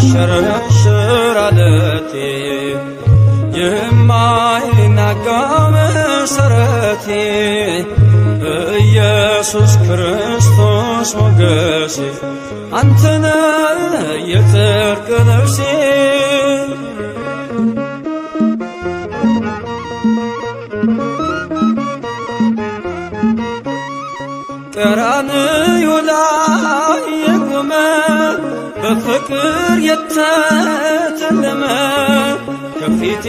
የማይሸረሸር ዓለቴ የማይናጋ መሠረቴ ኢየሱስ ክርስቶስ ሞገሴ አንተነ የጽድቅ ልብሴ ቀራንዮ ላይ የቆመ በፍቅር የተተለመ ከፊቴ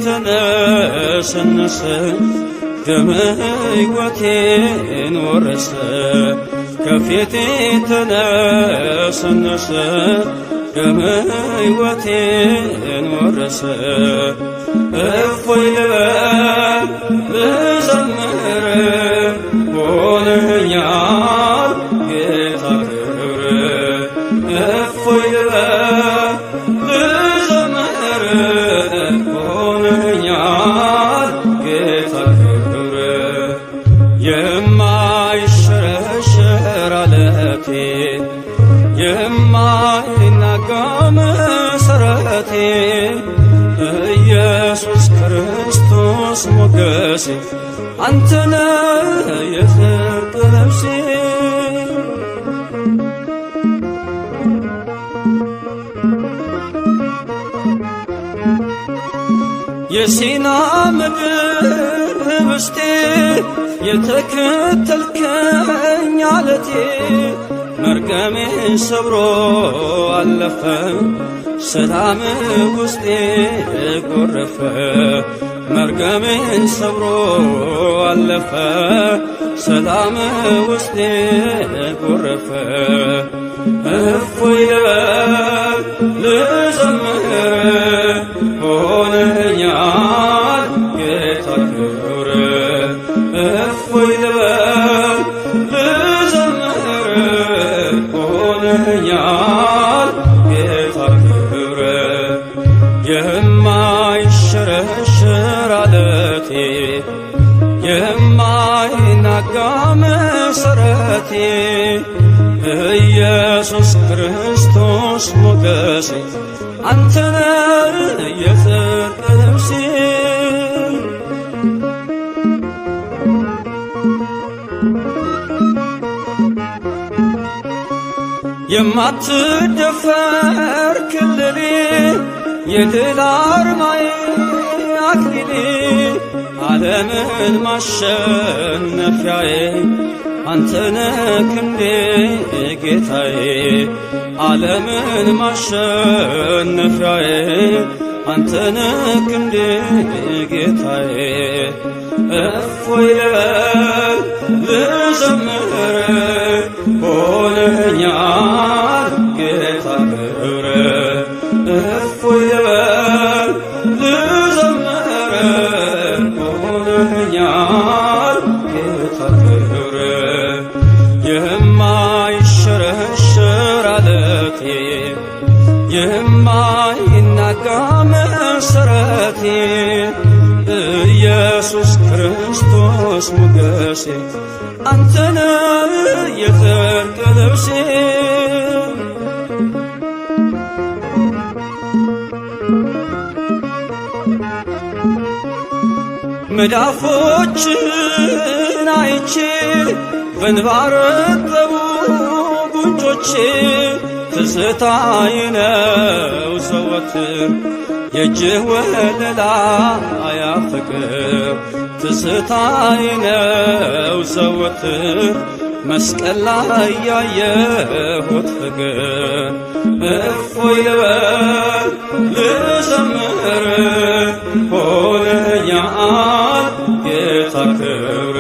ተነሰነሰ ደመ ሕይወቴን ወረሰ ከፊቴ ተነሰነሰ ደመ ሕይወቴን ወረሰ እፎይ ልበል ልዘምር ሆነኛል ጌታ ክብር እፎይ ልበል ልዘምር ሆነኛል ጌታ ክብር የማይሸረሸር ዓለቴ የማይናጋ መሠረቴ ኢየሱስ ክርስቶስ ሞገሴ አንተነ የጽድቅ ልብሴ የሲና ምድር ህብስቴ የተከተልከኝ ዓለቴ መርገሜን ሰብሮ አለፈ ሰላም ውስጤ ጎረፈ መርገሜን ሰብሮ አለፈ ሰላም ውስጤ ጎረፈ እፎይ ልበል ልዘምር ሆነኛል ጌታ ክብር እፎይ ልበል ልዘምር ሆነኛል ጌታ ክብር የማይሸረሸር ዓለቴ የማይናጋ መሠረቴ ኢየሱስ ክርስቶስ ሞገሴ አንተነ የጽድቅ ልብሴ የማትደፈር ክልሌ የድል አርማዬ አክሊሌ ዓለምን ማሸነፊያዬ አንተነ ክንዴ ጌታዬ ዓለምን ማሸነፊያዬ አንተነ ክንዴ ጌታዬ እፎይ ልበል ልዘምር ሆነኛል ጌታ ክብር እፎይ ልበል ልዘምር ሆነኛል ጌታ ክብር የማይሸረሸር ዓለቴ የማይናጋ መሠረቴ ኢየሱስ ክርስቶስ ሞገሴ አንተነ የጽድቅ ልብሴ መዳፎችን አይቼ በእንባ ረጠቡ ጉንጮቼ ትዝታዬ ነው ዘወትር የእጅህ ወለላ አያፍቅር ትዝታዬ ነው ዘወትር መስቀል ላይ ያየሁት ፍቅር እፎይ ልበል ልዘምር ሆነኛል ጌታ ክብር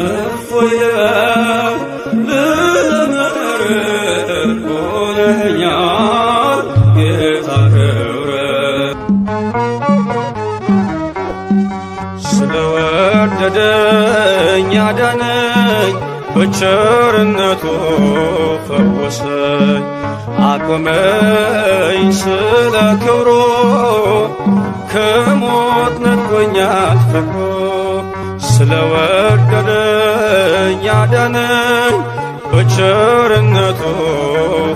እፎይ ልበል ልዘምር ሆነኛል ጌታ ክብር ስለወደደኝ ያዳነኝ በቸርነቱ ፈወሰኝ አቆመኝ ስለ ክብሩ ከሞት ነጥቆኛል ፍቅሩ ስለወደደኝ ያዳነኝ በቸርነቱ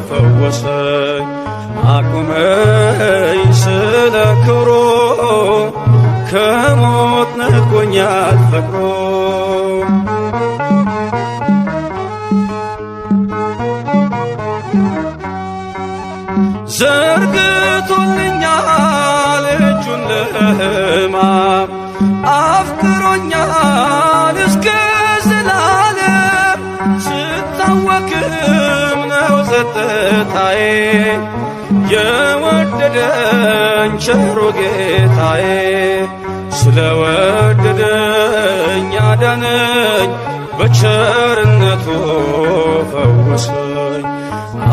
ፈወሰኝ ፈወሰኝ አቁመኝ ስለ ክብሩ ከሞት ነጥቆኛል ፍቅሩ ዘርግቶልኛል እጁን ለሕማም አፍቅሮኛል እስከ ዘላለም ስታወክም ነው ጸጥታዬ የወደደኝ ቸሩ ጌታዬ ስለወደደኝ አዳነኝ በቸርነቱ ፈወሰኝ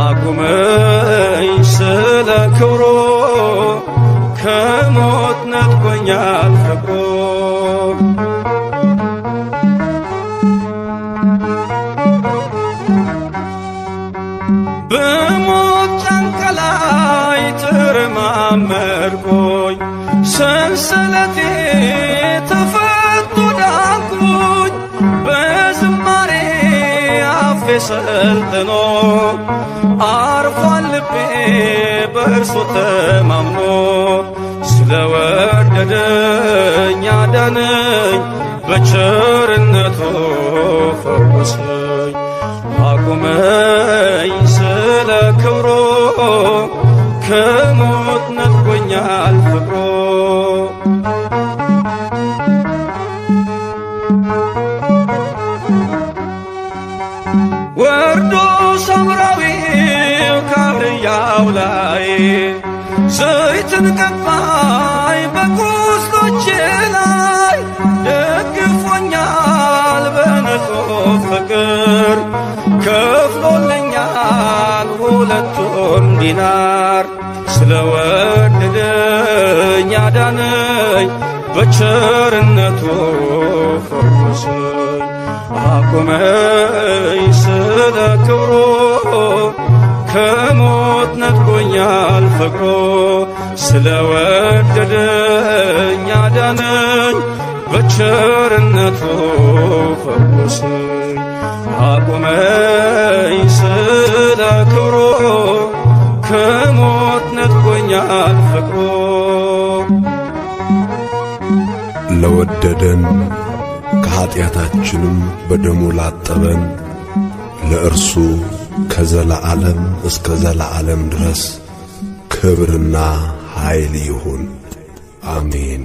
አቁመኝ ስለ ክብሩ ከሞት ነጥቆኛል ፍቅሩ በሞት ጫንቃ ላይ ተረማመድኩኝ ሰንሰለቴ ተፈቶ ዳንኩኝ በዝማሬ አፌ ሰልጥኖ አርፏል ልቤ በእርሱ ተማምኖ ስለወደደኝ አዳነኝ በቸርነቱ ፈወሰኝ አቁመኝ ስለ ክብሩ ከሞት ነጥቆኛል ፍቅሩ ወርዶ ሳምራዊው ካህያው ላይ ዘይትን ቀባይ በቁስሎቼ ላይ ደግፎኛል በንጹሕ ፍቅር ከፍሎልኛል ሁለቱን ዲናር ስለወደደኝ አዳነኝ በቸርነቱ ፈወሰኝ አቁመኝ ስለ ክብሩ ከሞት ነጥቆኛል ፍቅሩ ስለወደደኝ አዳነኝ በቸርነቱ ፈወሰኝ አቁመኝ ስለ ክብሩ ከሞት ነጥቆኛል ፍቅሩ ለወደደን ከኀጢአታችንም በደሙ ላጠበን ለእርሱ ከዘላዓለም እስከ ዘላዓለም ድረስ ክብርና ኃይል ይሁን አሜን።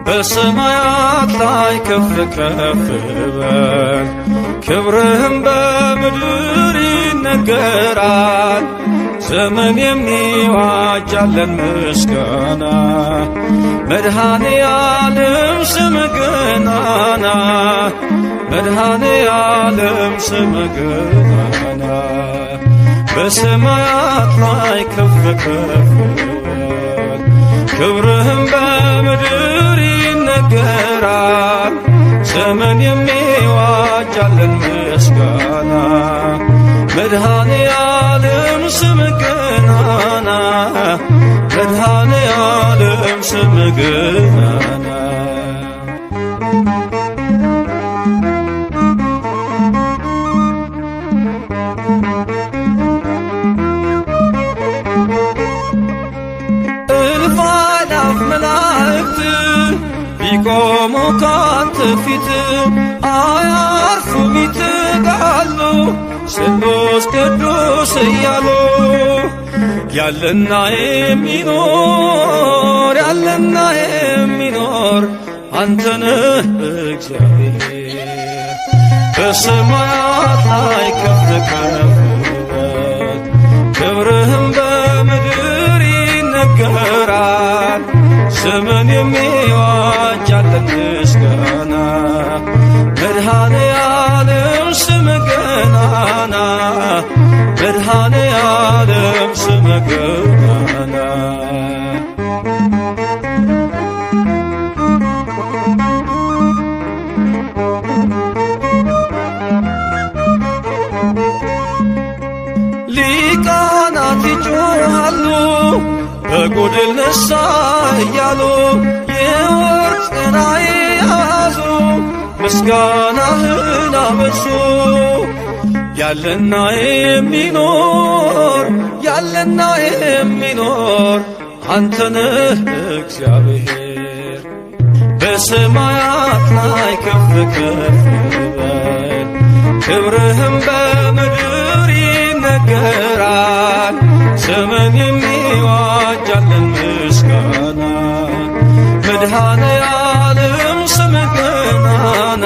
በሰማያት ላይ ከፍ ከፍ በል ክብርህም በምድር ይነገራል ዘመን የሚዋጃለን ምስጋና መድኃኔ ዓለም ስምህ ገናና መድኃኔ ዓለም ስምህ ገናና በሰማያት ላይ ከፍ ከፍ በል ክብርህም በምድር ይነገራል ዘመን የሚዋጃለን ምስጋና መድኃኔ ዓለም ስምህ ገናና መድኃኔ ዓለም ስምህ ገናና እልፍ አእላፍ መላእክት ቢቆሙ ካንተ ፊት አያርፉም ይትጋሉ ስሉስ ቅዱስ እያሉ ያለና የሚኖር ያለና የሚኖር አንተነህ እግዚአብሔር በሰማያት ላይ ከፍ ከፍ በል ክብርህም በምድር ይነገራል ዘመን የሚዋጃለን ምስጋና መድኃኔ ዓለም ስምህ ገናና መድኃኔ ዓለም ስምህ ገናና ከጎድል ነሳ እያሉ የወርቅ ጽና ያዙ ምስጋናህን አበሱ። ያለና የሚኖር ያለና የሚኖር አንተ ነህ እግዚአብሔር። በሰማያት ላይ ከፍ ከፍ በል ክብርህም በምድር ይነገራል። ዘመን የሚዋጃለን ምስጋና መድኃኔ ዓለም ስምህ ገናና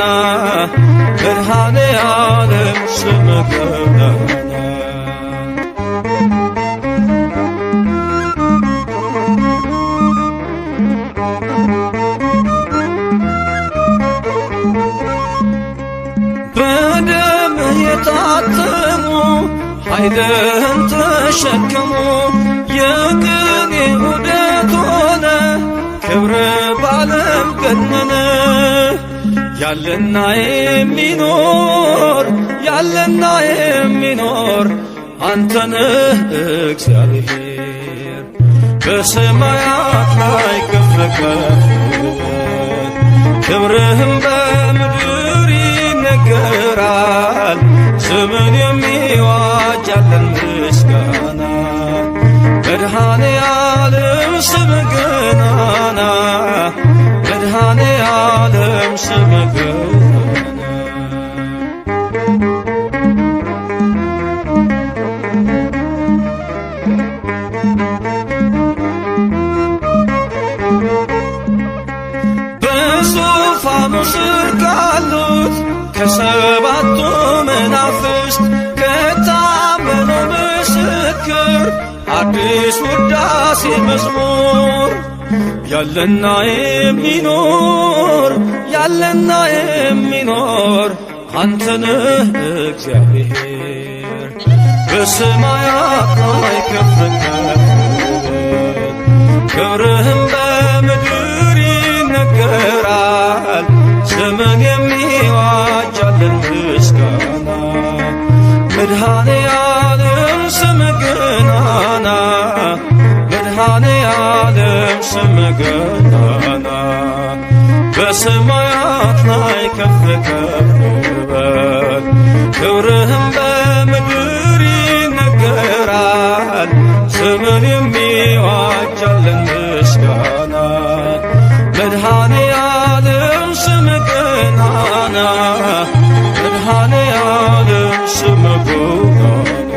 መድኃኔ ዓለም ስምህ ገናና። በደምህ የታተሙ ኃይልህን ተሸከሙ የቅኔ ዑደት ሆነ ክብር ባለም ገነነ። ያለና የሚኖር ያለና የሚኖር አንተ ነህ እግዚአብሔር። በሰማያት ላይ ከፍ ከፍ በል ክብርህም በምድር ይነገራል። ዘመን የሚዋጃለን ምስጋና መድኃኔ ዓለም ስምህ ገናና መድኃኔ ዓለም ስምህ ገናና። በዙፋኑ ስር ካሉት ከሰባቱ መናፍስት ከታመኑ ምስክር አዲስ ውዳሴ መዝሙር ያለና የሚኖር ያለና የሚኖር አንተ ነህ እግዚአብሔር። በሰማያት ላይ ከፍ ከፍ በል ክብርህም በምድር ይነገራል። ዘመን የሚዋጃለን ምስጋና መድኃኔ ዓለም ስምህ ገናና መድኃኔ ዓለም ስምህ ገናና። በሰማያት ላይ ከፍ ከፍ በል ክብርህም በምድር ይነገራል። ዘመን የሚዋጃለን ምስጋና መድኃኔ ዓለም ስምህ ገናና መድኃኔ ዓለም ስምህ ገናና።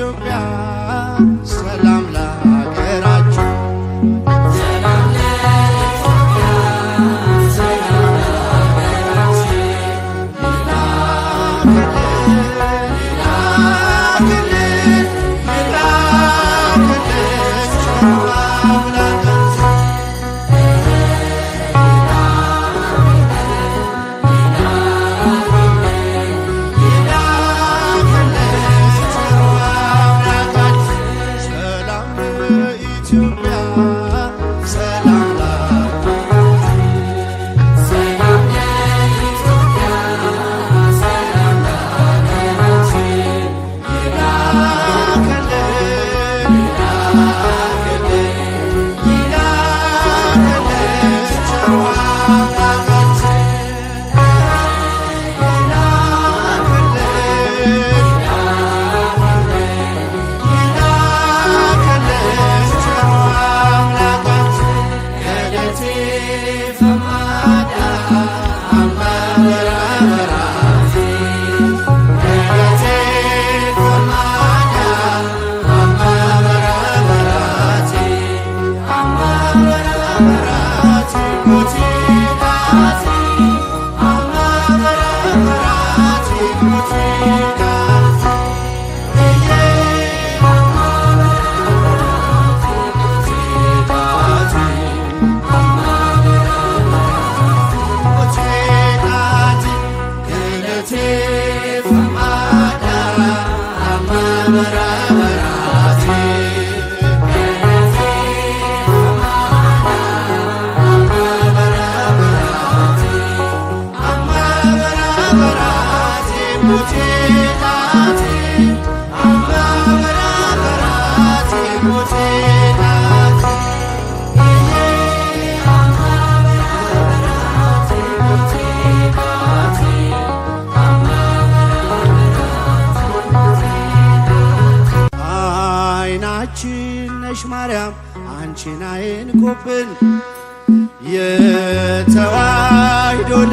ለኢትዮጵያ ሰላም ለሀገራችን ነሽ ማርያም አንቺን አይንኩብን፣ የተዋሕዶ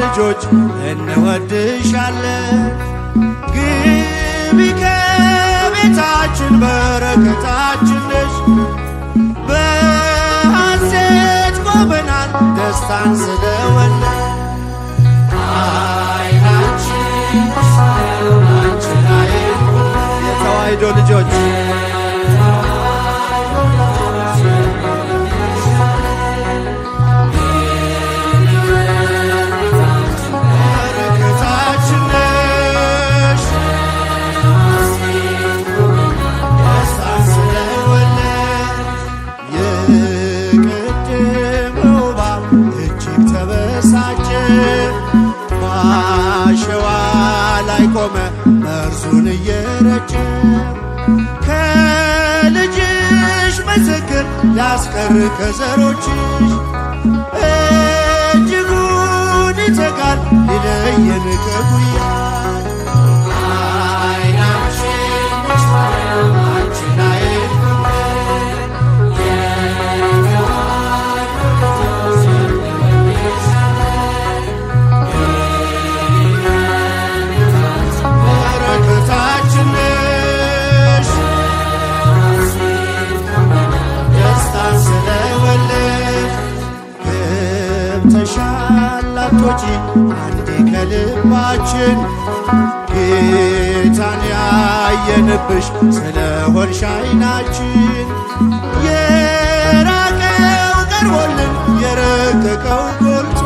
ልጆች እንወድሻለን። ግቢ ከቤታችን በረከታችን ነሽ፣ በሐሴት ቆመናል ደስታን ስለወለድ። አይናችን አንቺን አይንኩብን የተዋሕዶ ልጆች ቆመ መርዙን እየረጨ ከልጅሽ ምስክር ሊያስቀር ከዘሮችሽ እጅጉን ይተጋል ሊለየን ከጉያ። አይናችን ማርያም አንቺን ሻላቶች አንዴ ከልባችን ጌታን ያየንብሽ ስለሆንሽ አይናችን የራቀው ቀርቦልን የረቀቀው ጎልቶ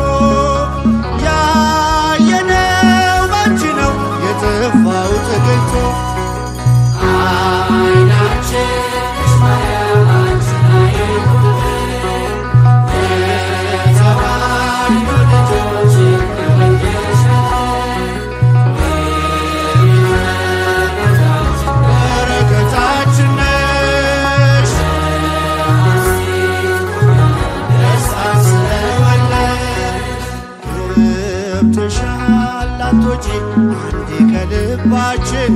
ያየነው ባንቺ ነው የጠፋው ተገኝቶ። አይናችን ሻላቶች አንዴ ከልባችን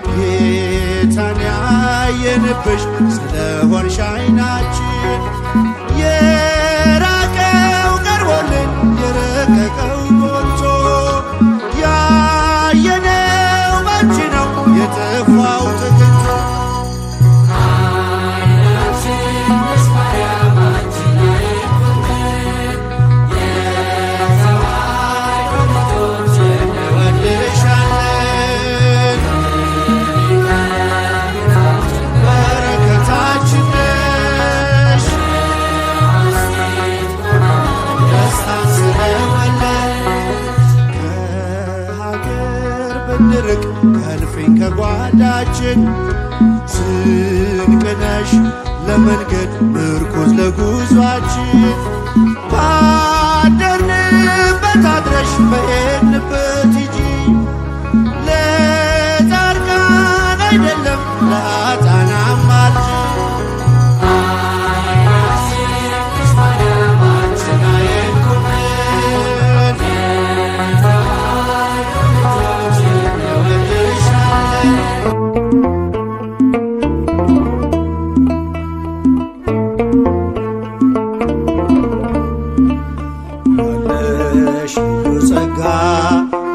ጌታን ያየንብሽ ስለሆንሽ አይናችን የራቀው ቀርቦልን የረቀቀው ጎልቶ ያየነው ባንቺ ነው የጠፋው ተገኝቶ። ኃይላችን ስንቅነሽ ለመንገድ ምርኩዝ ለጉዟችን ባደርንበት አድረሽ በሄድንበት ሂጂ ለጻድቃን አይደለም ለኃጥአንም አትጂ ያለሽ ልዩ ጸጋ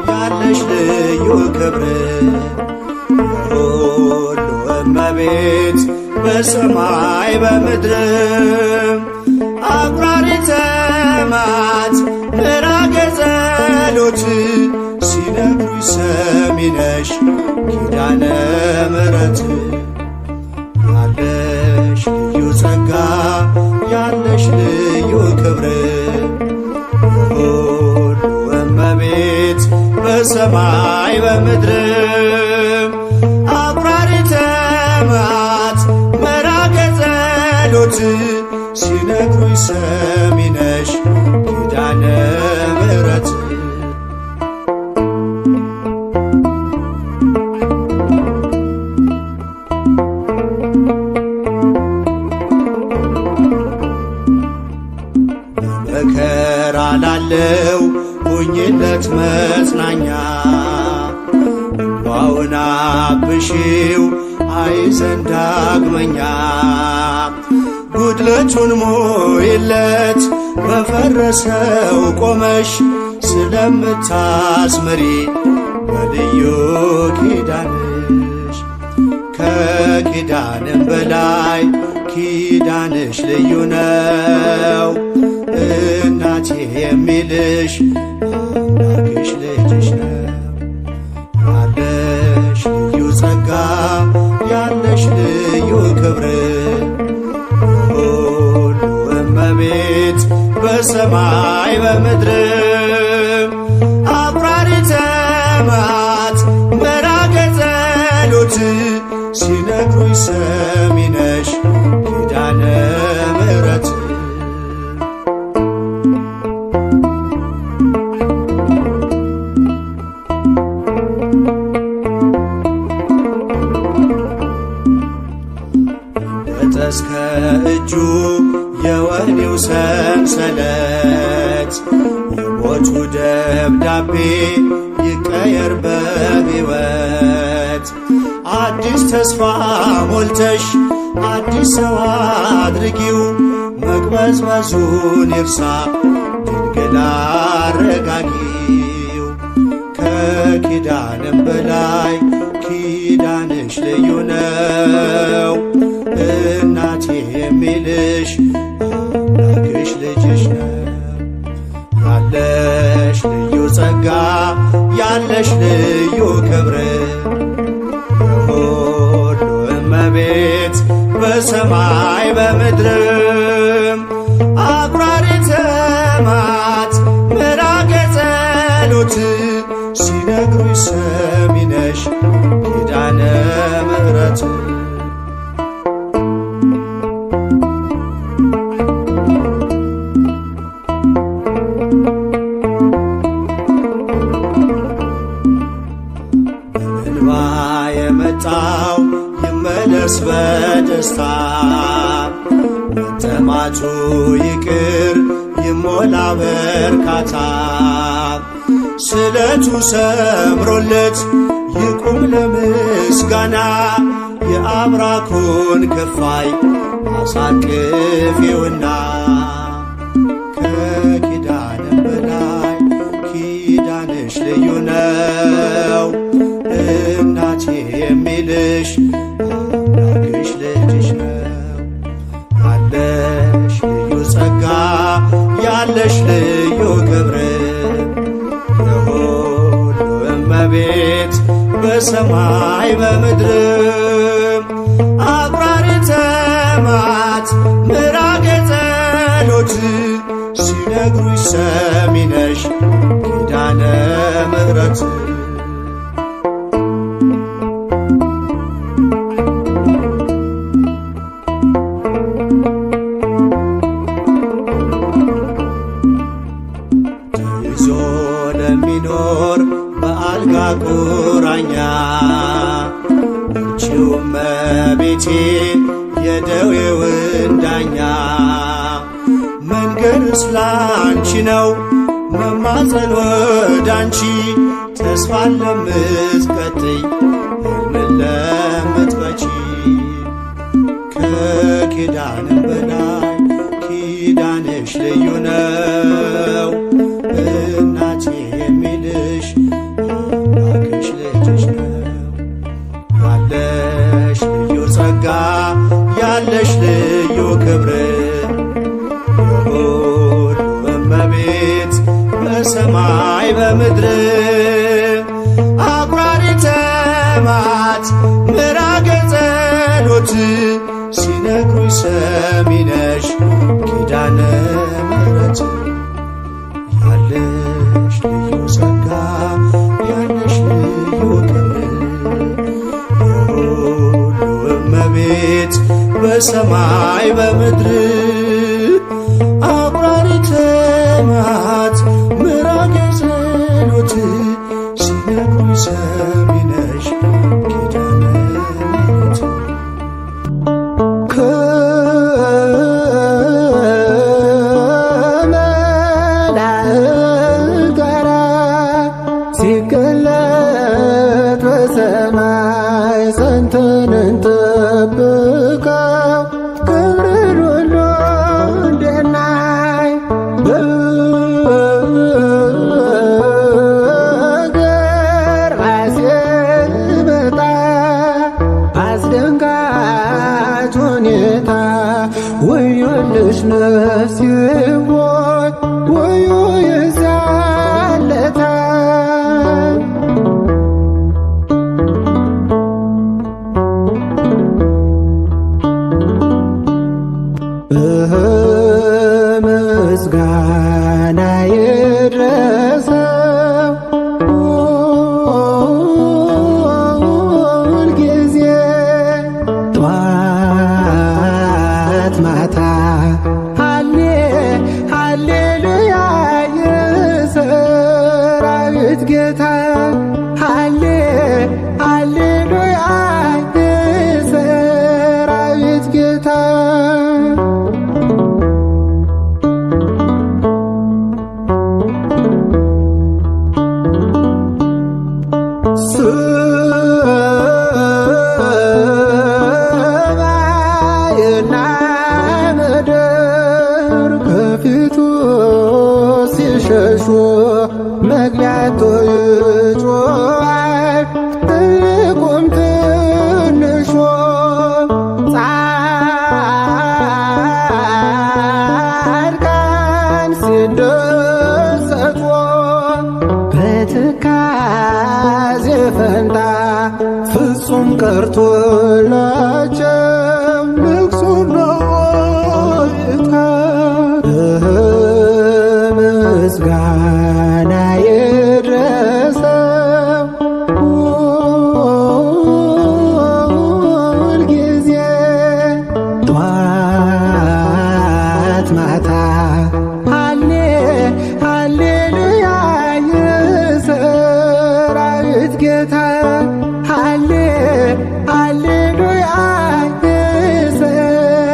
ያለሽ ልዩ ክብር የሁሉ እመቤት በሰማይ በምድርም አቁራሪተ መዓት ምዕራገ ጸሎት ሲነግሩኝ ሰሚ ነሽ ኪዳነ ምሕረት ያለሽ ልዩ ጸጋ ያለሽ ልዩ ክብር የሁሉ እመቤት በሰማይ በምድርም አቁራሪተ መዓት ምዕራገ ጸሎት ሲነግሩኝ ሰሚ ነሽ ኪዳነ ምሕረት መከራ ላለው ሁኝለት መጽናኛ እንባውን አብሺው አይዘን ዳግመኛ ጉድለቱን ሞይለት በፈረሰው ቆመሽ ስለምታስምሪ በልዩ ኪዳንሽ ከኪዳንም በላይ ኪዳንሽ ልዩ ነው እናቴ የሚልሽ አምላክሽ ልጅሽ ነው ያለሽ ልዩ ጸጋ ያለሽ ልዩ ክብር የሁሉ እመቤት በሰማይ በምድርም አቁራሪተ መዓት ምዕራገ ጸሎት ሲነግሩኝ ሰሚ ነሽ ኪዳነ ምሕረት እስከ እጁ የወህኒው ሰንሰለት የሞቱ ደብዳቤ ይቀየር በሕይወት አዲስ ተስፋ ሞልተሽ አዲስ ሰው አድርጊው መቅበዝበዙን ይርሳ ድንግል አረጋጊው ከኪዳንም በላይ ኪዳንሽ ልዩ ነው እናቴ የሚልሽ አምላክሽ ልጅሽ ነው ያለሽ ልዩ ጸጋ ያለሽ ልዩ ክብር የሁሉ እመቤት በሰማይ በምድርም አቁራሪተ መዓት ምዕራገ ጸሎት ሲነግሩኝ ሰሚ ነሽ ኪዳነ ምሕረት የመጣው ይመለስ በደስታ መጠማቱ ይቅር ይሞላ በርካታ ስለቱ ሰምሮለት ይቁም ለምስጋና የአብራኩን ክፋይ አሳቅፊውና ከኪዳንም በላይ ኪዳንሽ ልዩ ነው እናቴ የሚልሽ አምላክሽ ልጅሽ ነው ያለሽ ልዩ ጸጋ ያለሽ ልዩ ክብር የሁሉ እመቤት በሰማይ በምድርም አቁራሪተ መዓት ምዕራገ ጸሎት ሲነግሩኝ ሰሚ ነሽ ኪዳነ ምሕረት መድኃኒቴ የደዌውን ዳኛ መንገድስ ላንቺ ነው መማፀን ወዳንቺ ተስፋን ለምትቀጥይ ሕልምን ለምትፈቺ ከኪዳንም በላይ ኪዳንሽ ልዩ ነው እናቴ የሚልሽ አምላክሽ ልጅሽ ነው። ያለሽ ልዩ ጸጋ ያለሽ ልዩ ክብር የሁሉ እመቤት በሰማይ በምድር አቁራሪተ መዓት ምራገ ጸሎት ሲነግሩኝ ሰሚ ነሽ ኪዳነ ምሕረት ያለሽ ልዩ ጸጋ ያለሽ ልዩ ክብር የሁሉ እመቤት በሰማይ በምድር አቁራሪተ መዓት ምራገ ጸሎት ሲነግሩኝ ሰሚ ነሽ ኪዳነ ምሕረት ከመላእክት ጋር ሲገለጥ በሰማይ ጸንተን እንጠብቀው ክብርን ሁሉ እንድናይ በግርማ ሲመጣ አስደንጋጭ ሁኔታ ወዮልሽ ነፍሴ ሆይ ወዮ የዚያን ዕለት ምስጋና ይድረሰው ሁልጊዜ ጠዋት ማታ ሃሌሉያ የሰራዊት ጌታ ሃሌሉያ የሰራዊት ጌታ ሰማይና ምድር ከፊቱ ሲሸሹ መግቢያቶ ይጮኻል ትልቁም ትንሹ ጻድቃን ሲደሰቱ በትካዜ ፈንታ ፍጹም ቀርቶላቸው ልቅሶና ዋይታ ምስጋና ይድረሰው ሁልጊዜ ጠዋት ማታ ሃሌሉያ የሰራዊት ጌታ ሃሌሉያ የሰራዊት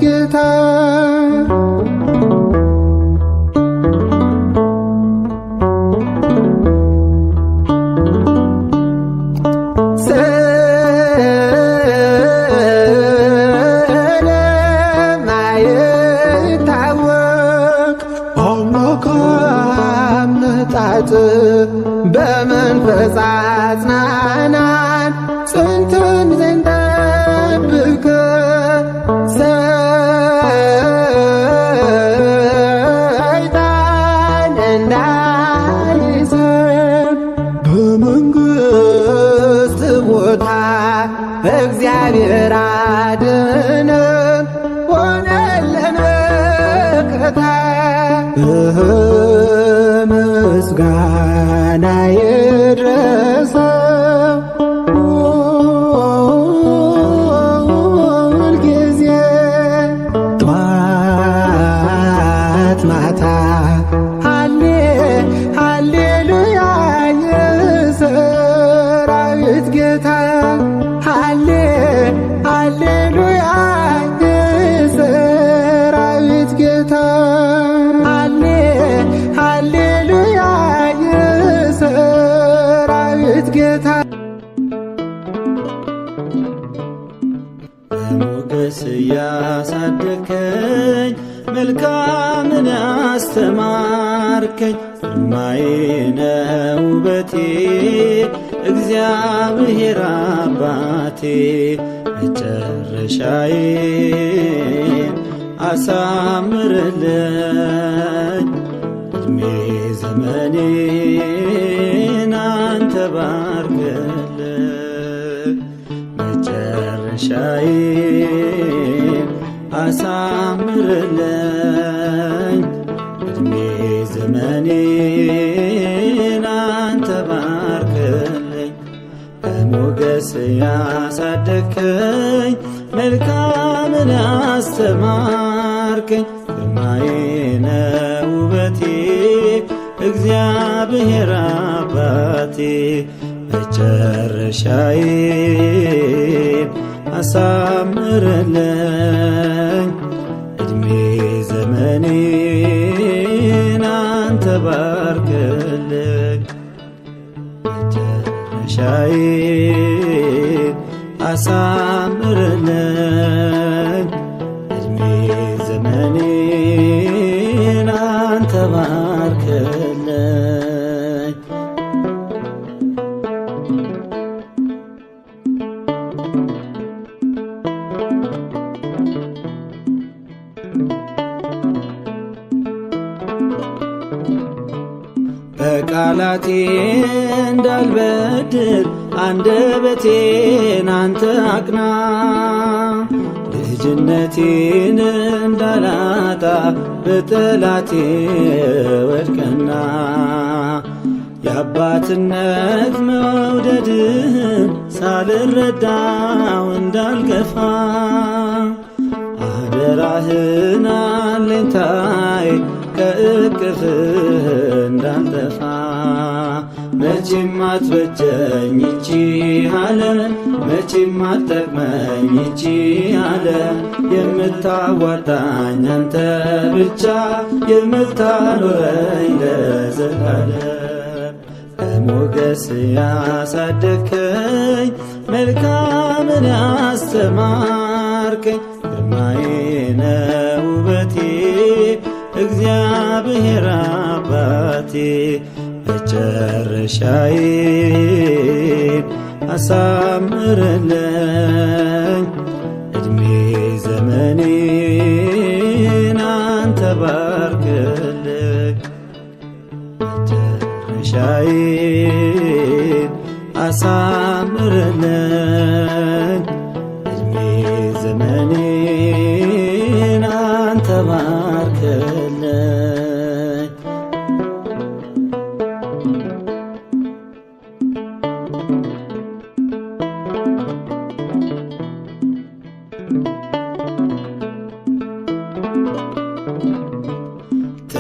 ጌታ ስለማይታወቅ አምላክ አመጣጥ በመንፈስ አጽናናን ጽንተን ዘንጠብቅ ሰይጣን እንዳይዘን በመንግሥት ቦታ እግዚአብሔር አድነን ሆነልን መከታ ምስጋና ይድረሰው ሁልጊዜ ጠዋት ማታ ሃሌሉያ የሰራዊት ጌታ በሞገስ ያሳደከኝ መልካምን ያስተማርከኝ ግርማዬ ነው ውበቴ እግዚአብሔር አባቴ መጨረሻዬን አሳምርልኝ ዕድሜ ዘመኔን አንተ ባርክልኝ መጨረሻዬን አሳምርልኝ ዕድሜ ዘመኔን አንተ ባርክልኝ በሞገስ ያሳደከኝ መልካምን ያስተማርከኝ ግርማዬ ነው ውበቴ እግዚአብሔር አባቴ መጨረሻዬን አሳምርልኝ ዕድሜ ዘመኔን አንተ ባርክልኝ መጨረሻዬን አሳምርልኝ ዕድሜ ዘመኔን አንተ ባርክልኝ በቃላቴ እንዳልበድል አንደበቴን አንተ አቅና ልጅነቴን እንዳላጣ በጠላቴ ወድቀና የአባትነት መውደድህን ሳልረዳው እንዳልገፋ አደራህን አለኝታዬ ከእቅፍህ እንዳልጠፋ መቼም አትበጀኝ ይቺ ዓለም መቼም አትጠቅመኝ ይቺ ዓለም የምታዋጣኝ አንተ ብቻ የምታኖረኝ ለዘላለም በሞገስ ያሳደከኝ መልካምን ያስተማርከኝ ግርማዬ ነው ውበቴ እግዚአብሔር አባቴ መጨረሻዬን አሳምርልኝ ዕድሜ ዘመኔን አንተ ባርክልኝ መጨረሻዬን አሳምርልኝ ዕድሜ ዘመኔን አንተ ባርክልኝ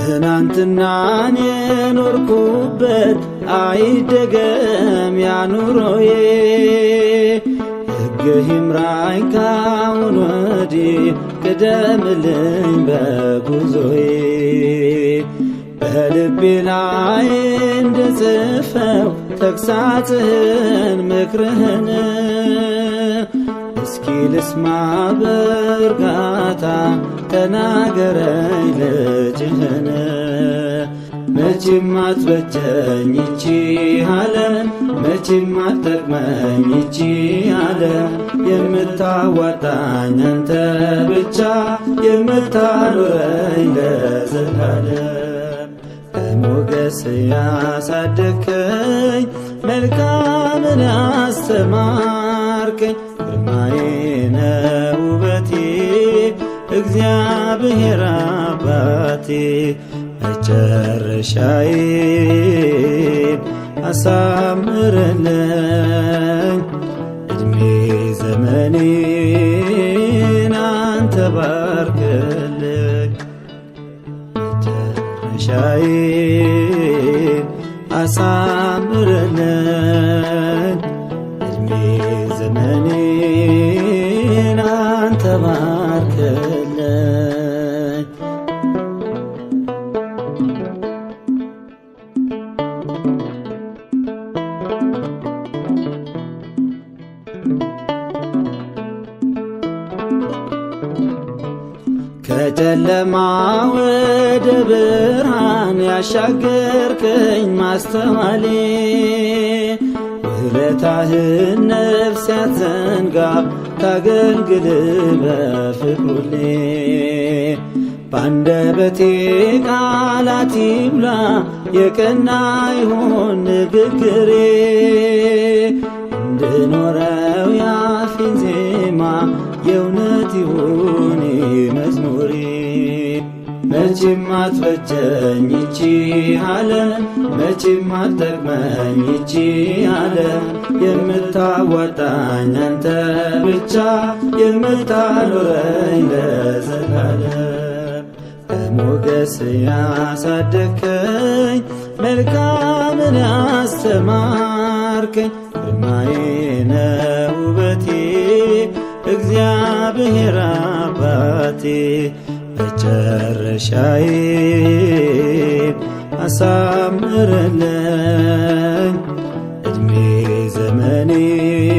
ትናንትናን የኖርኩበት አይደገም ያኑሮዬ ሕግህ ይምራኝ ካሁን ወዲህ ቅደምልኝ በጉዞዬ በልቤ ላይ እንድጽፈው ተግሣጽህን ምክርህን እስኪ ልስማ በእርጋታ ተናገረኝ ልጅህን መቼም አትበጀኝ ይቺ ዓለም መቼም አትጠቅመኝ ይቺ ዓለም የምታዋጣኝ አንተ ብቻ የምታኖረኝ ለዘላለም በሞገስ ያሳደከኝ መልካምን ያስተማርከኝ ግርማዬ ነው ውበቴ እግዚአብሔር አባቴ መጨረሻዬን አሳምርልኝ ዕድሜ ዘመኔን አንተ ባርክልኝ መጨረሻዬን አሳምርልኝ ዕድሜ ዘመኔን አንተ ባርክልኝ ከጨለማ ወደ ብርሃን ያሻገርከኝ ማስተዋሌ ውለታህን ነፍስ ያትዘንጋ ታገልግል በፍቅሩሌ ባንደበቴ ቃላት ይሙላ የቀና ይሁን ንግግሬ እንድኖረው ያፊን ዜማ የእውነት ይሁን መዝሙሬ መቼም አትበጀኝ ይቺ ዓለም መቼም አትጠቅመኝ ይቺ ዓለም የምታዋጣኝ አንተ ብቻ የምታኖረኝ ለዘላለም በሞገስ ያሳደግከኝ መልካምን ያስተማርከኝ ግርማዬ ነህ ውበቴ እግዚአብሔር አባቴ መጨረሻዬን አሳምርልኝ ዕድሜ ዘመኔን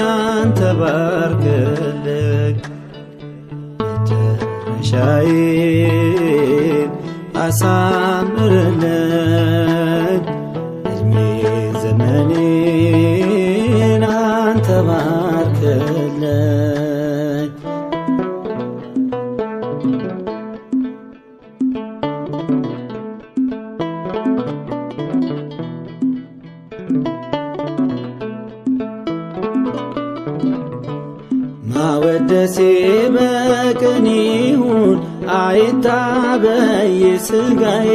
አንተ ባርክልኝ መጨረሻዬን አሳምርልኝ ዕድሜ ዘመኔን አንተ ባርክልኝ ማወደሴ በቅን ይሁን አይታበይ ሥጋዬ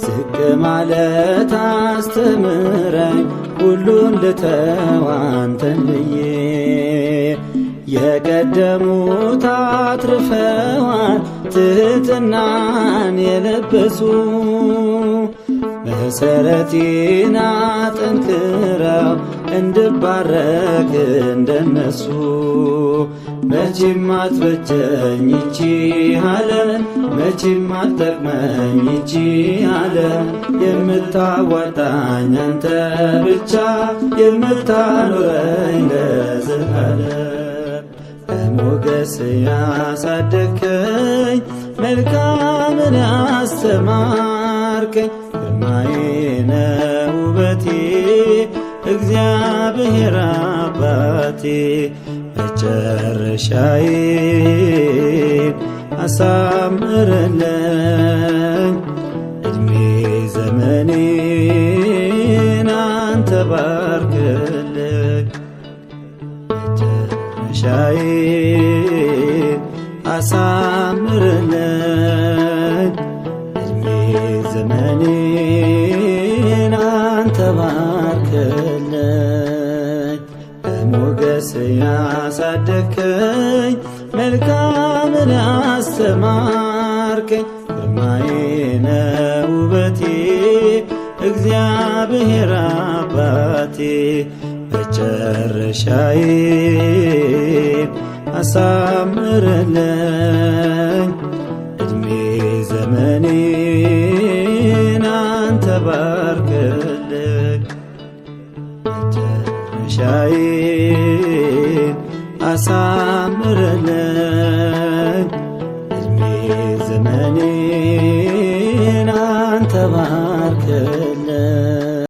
ዝቅ ማለት አስተምረኝ ሁሉን ልተው አንተን ብዬ የቀደሙት አትርፈዋል ትሕትናን የለበሱ መሠረቴን አጠንክረው እንድባረክ እንደነሱ መቼም አትበጀኝ ይቺ ዓለም መቼም አትጠቅመኝ ይቺ ዓለም የምታዋጣኝ አንተ ብቻ የምታኖረኝ ለዘላለም በሞገስ ያሳደግከኝ መልካምን ያስተማርከኝ ግርማዬ ነህ ውበቴ እግዚአብሔር አባቴ መጨረሻዬን አሳምርልኝ ዕድሜ ዘመኔን አንተ ባርክልኝ መጨረሻዬን አሳምርልኝ ዕድሜ ዘመኔን አንተ ባርክልኝ በሞገስ ያሳደግከኝ መልካምን ያስተማርከኝ ግርማዬ ነህ ውበቴ እግዚአብሔር አባቴ መጨረሻዬን አሳምርልኝ ዕድሜ ዘመኔን አንተ ባርክልኝ መጨረሻዬን አሳምርልኝ ዕድሜ ዘመኔን አንተ ባርክልኝ